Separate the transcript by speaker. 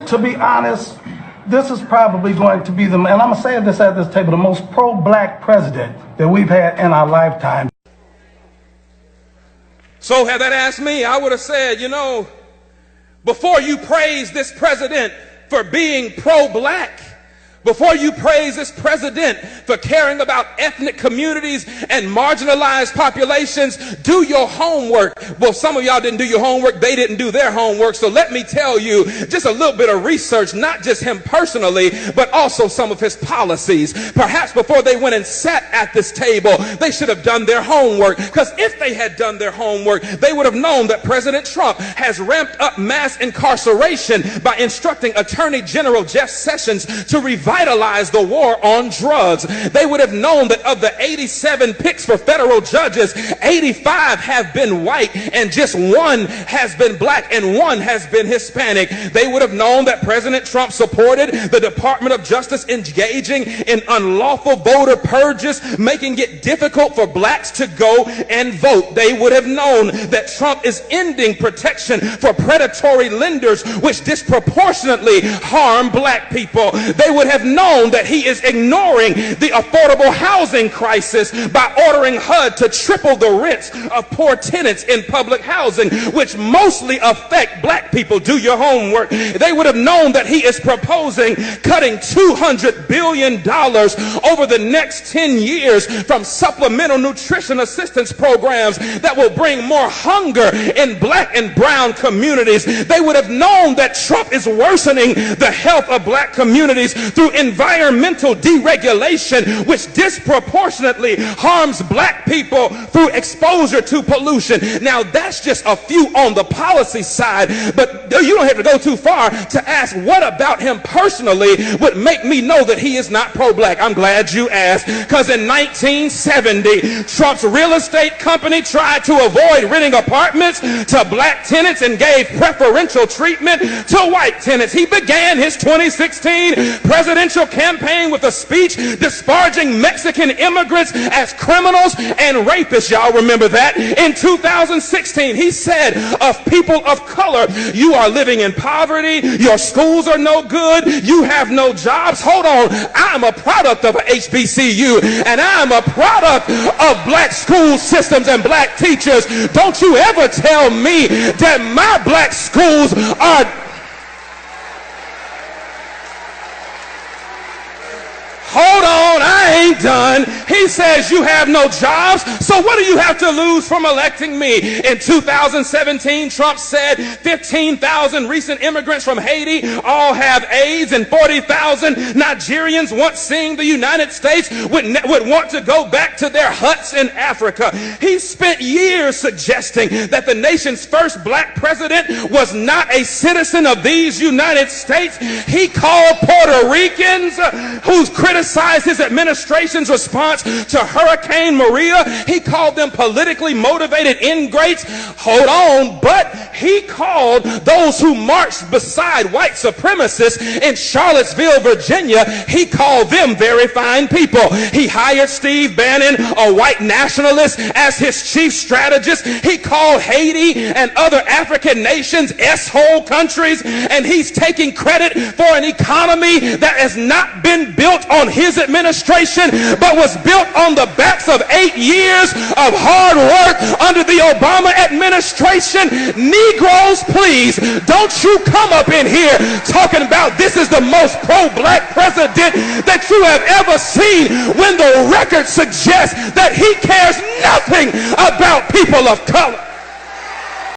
Speaker 1: To be honest, this is probably going to be and I'm going to say this at this table, the most pro-black president that we've had in our lifetime.
Speaker 2: So had that asked me, I would have said, before you praise this president for being pro-black, before you praise this president for caring about ethnic communities and marginalized populations, do your homework. Well, some of y'all didn't do your homework. They didn't do their homework. So let me tell you just a little bit of research, not just him personally, but also some of his policies. Perhaps before they went and sat at this table, they should have done their homework. Because if they had done their homework, they would have known that President Trump has ramped up mass incarceration by instructing Attorney General Jeff Sessions to revitalize the war on drugs. They would have known that of the 87 picks for federal judges, 85 have been white and just one has been black and one has been Hispanic. They would have known that President Trump supported the Department of Justice engaging in unlawful voter purges, making it difficult for blacks to go and vote. They would have known that Trump is ending protection for predatory lenders, which disproportionately harm black people. They would have known that he is ignoring the affordable housing crisis by ordering HUD to triple the rents of poor tenants in public housing, which mostly affect black people. Do your homework. They would have known that he is proposing cutting $200 billion over the next 10 years from supplemental nutrition assistance programs that will bring more hunger in black and brown communities. They would have known that Trump is worsening the health of black communities through environmental deregulation, which disproportionately harms black people through exposure to pollution. Now, that's just a few on the policy side, but you don't have to go too far to ask what about him personally would make me know that he is not pro-black. I'm glad you asked, because in 1970, Trump's real estate company tried to avoid renting apartments to black tenants and gave preferential treatment to white tenants. He began his 2016 presidential campaign with a speech disparaging Mexican immigrants as criminals and rapists. Y'all remember that? In 2016, he said of people of color, you are living in poverty, your schools are no good, you have no jobs. Hold on, I'm a product of a HBCU and I'm a product of black school systems and black teachers. Don't you ever tell me that my black schools are... Hold on, I ain't done. He says you have no jobs, so what do you have to lose from electing me? In 2017, Trump said 15,000 recent immigrants from Haiti all have AIDS, and 40,000 Nigerians once seeing the United States would want to go back to their huts in Africa. He spent years suggesting that the nation's first black president was not a citizen of these United States. He called Puerto Ricans who's criticized his administration's response to Hurricane Maria. He called them politically motivated ingrates. Hold on, but he called those who marched beside white supremacists in Charlottesville, Virginia, he called them very fine people. He hired Steve Bannon, a white nationalist, as his chief strategist. He called Haiti and other African nations S-hole countries, and he's taking credit for an economy that has not been built on his administration, but was built on the backs of 8 years of hard work under the Obama administration. Negroes, please, don't you come up in here talking about this is the most pro-black president that you have ever seen when the record suggests that he cares nothing about people of color.